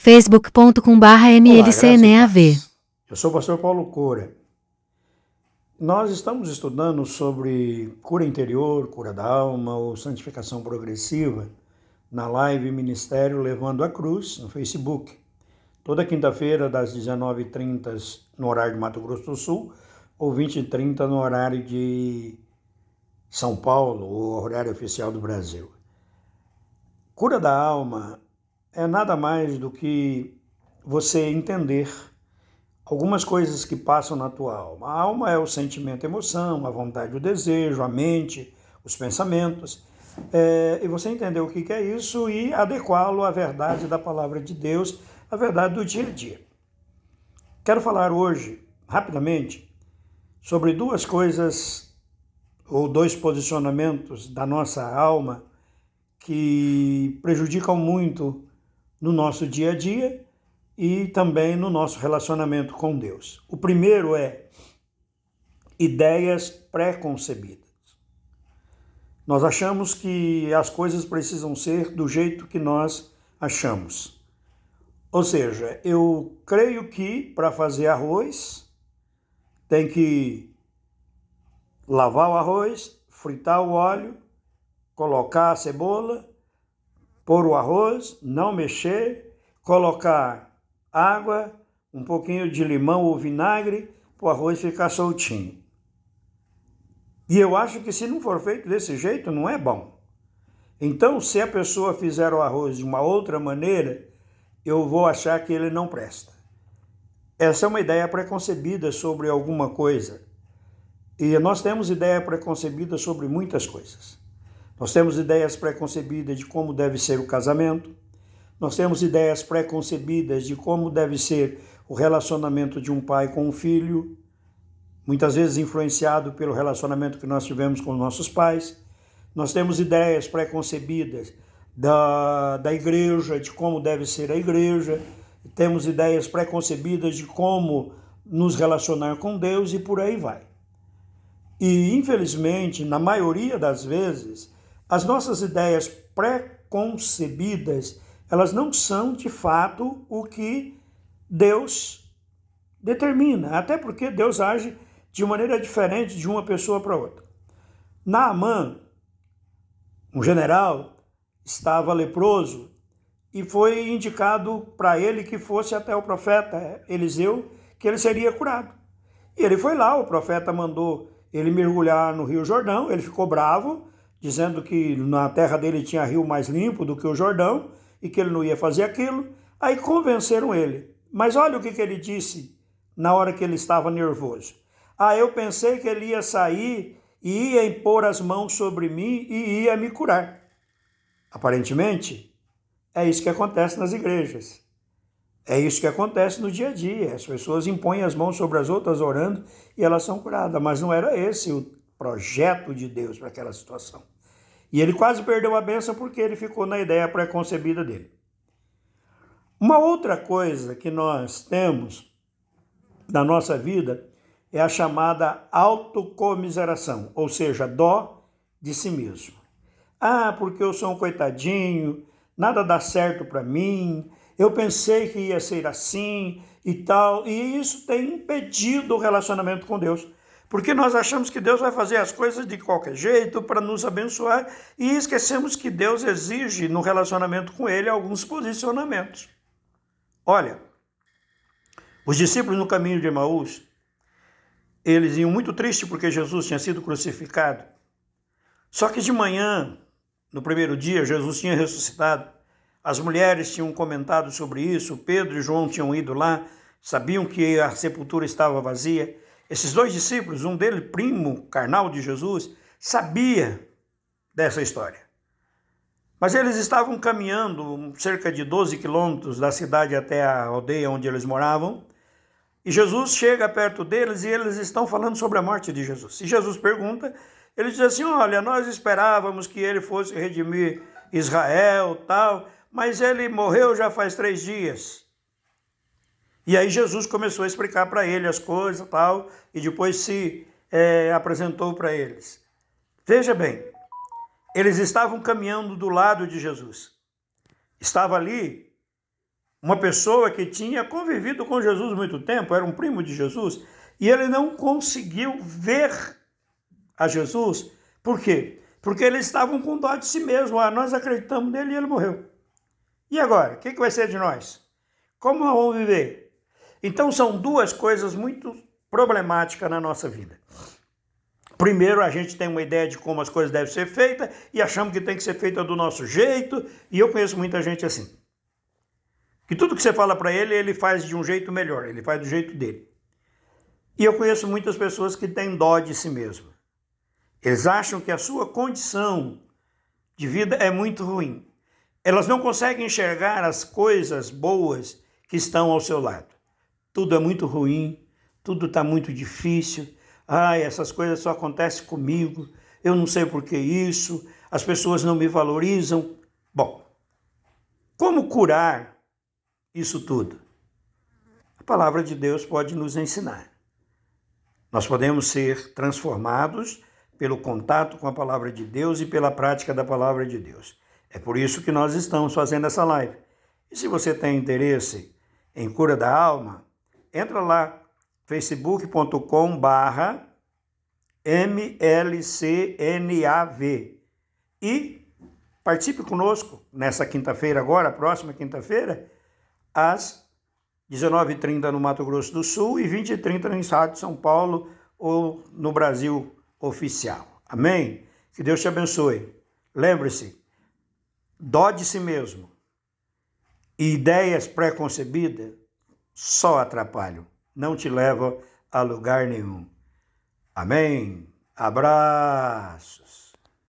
facebook.com/mlcneav. Eu sou o pastor Paulo Cora. Nós estamos estudando sobre cura interior, cura da alma ou santificação progressiva na live Ministério Levando a Cruz no Facebook. Toda quinta-feira das 19h30 no horário de Mato Grosso do Sul ou 20h30 no horário de São Paulo, o horário oficial do Brasil. Cura da alma é nada mais do que você entender algumas coisas que passam na tua alma. A alma é o sentimento, a emoção, a vontade, o desejo, a mente, os pensamentos. E você entender o que é isso e adequá-lo à verdade da palavra de Deus, à verdade do dia a dia. Quero falar hoje, rapidamente, sobre duas coisas ou dois posicionamentos da nossa alma que prejudicam muito no nosso dia a dia e também no nosso relacionamento com Deus. O primeiro é ideias pré-concebidas. Nós achamos que as coisas precisam ser do jeito que nós achamos. Ou seja, eu creio que para fazer arroz tem que lavar o arroz, fritar o óleo, colocar a cebola, pôr o arroz, não mexer, colocar água, um pouquinho de limão ou vinagre, para o arroz ficar soltinho. E eu acho que se não for feito desse jeito, não é bom. Então, se a pessoa fizer o arroz de uma outra maneira, eu vou achar que ele não presta. Essa é uma ideia preconcebida sobre alguma coisa. E nós temos ideia preconcebida sobre muitas coisas. Nós temos ideias preconcebidas de como deve ser o casamento. Nós temos ideias pré-concebidas de como deve ser o relacionamento de um pai com um filho, muitas vezes influenciado pelo relacionamento que nós tivemos com nossos pais. Nós temos ideias pré-concebidas da igreja, de como deve ser a igreja. Temos ideias pré-concebidas de como nos relacionar com Deus e por aí vai. E, infelizmente, na maioria das vezes, as nossas ideias pré-concebidas elas não são, de fato, o que Deus determina. Até porque Deus age de maneira diferente de uma pessoa para outra. Naamã, um general, estava leproso e foi indicado para ele que fosse até o profeta Eliseu, que ele seria curado. E ele foi lá, o profeta mandou ele mergulhar no Rio Jordão, ele ficou bravo, dizendo que na terra dele tinha rio mais limpo do que o Jordão, e que ele não ia fazer aquilo. Aí convenceram ele. Mas olha o que ele disse na hora que ele estava nervoso. Eu pensei que ele ia sair e ia impor as mãos sobre mim e ia me curar. Aparentemente, é isso que acontece nas igrejas. É isso que acontece no dia a dia. As pessoas impõem as mãos sobre as outras orando e elas são curadas. Mas não era esse o projeto de Deus para aquela situação. E ele quase perdeu a bênção porque ele ficou na ideia pré-concebida dele. Uma outra coisa que nós temos na nossa vida é a chamada autocomiseração, ou seja, dó de si mesmo. Porque eu sou um coitadinho, nada dá certo para mim, eu pensei que ia ser assim e tal, e isso tem impedido o relacionamento com Deus. Porque nós achamos que Deus vai fazer as coisas de qualquer jeito para nos abençoar e esquecemos que Deus exige no relacionamento com Ele alguns posicionamentos. Olha, os discípulos no caminho de Emaús, eles iam muito tristes porque Jesus tinha sido crucificado. Só que de manhã, no primeiro dia, Jesus tinha ressuscitado. As mulheres tinham comentado sobre isso, Pedro e João tinham ido lá, sabiam que a sepultura estava vazia. Esses dois discípulos, um deles, primo carnal de Jesus, sabia dessa história. Mas eles estavam caminhando cerca de 12 quilômetros da cidade até a aldeia onde eles moravam, e Jesus chega perto deles e eles estão falando sobre a morte de Jesus. E Jesus pergunta, ele diz assim, olha, nós esperávamos que ele fosse redimir Israel, tal, mas ele morreu já faz 3 dias. E aí Jesus começou a explicar para ele as coisas, tal, e depois se apresentou para eles. Veja bem, eles estavam caminhando do lado de Jesus. Estava ali uma pessoa que tinha convivido com Jesus muito tempo, era um primo de Jesus, e ele não conseguiu ver a Jesus. Por quê? Porque eles estavam com dó de si mesmo. Nós acreditamos nele e ele morreu. E agora? O que vai ser de nós? Como nós vamos viver? Então são duas coisas muito problemáticas na nossa vida. Primeiro, a gente tem uma ideia de como as coisas devem ser feitas e achamos que tem que ser feita do nosso jeito, e eu conheço muita gente assim. Que tudo que você fala para ele, ele faz de um jeito melhor, ele faz do jeito dele. E eu conheço muitas pessoas que têm dó de si mesmo. Eles acham que a sua condição de vida é muito ruim. Elas não conseguem enxergar as coisas boas que estão ao seu lado. Tudo é muito ruim, tudo está muito difícil. Essas coisas só acontecem comigo, eu não sei por que isso, as pessoas não me valorizam. Bom, como curar isso tudo? A palavra de Deus pode nos ensinar. Nós podemos ser transformados pelo contato com a palavra de Deus e pela prática da palavra de Deus. É por isso que nós estamos fazendo essa live. E se você tem interesse em cura da alma, entra lá, facebook.com/mlcnav e participe conosco nessa quinta-feira agora, próxima quinta-feira, às 19h30 no Mato Grosso do Sul e 20h30 no estado de São Paulo ou no Brasil oficial. Amém? Que Deus te abençoe. Lembre-se, dó de si mesmo e ideias pré-concebidas só atrapalham, não te levam a lugar nenhum. Amém? Abraços.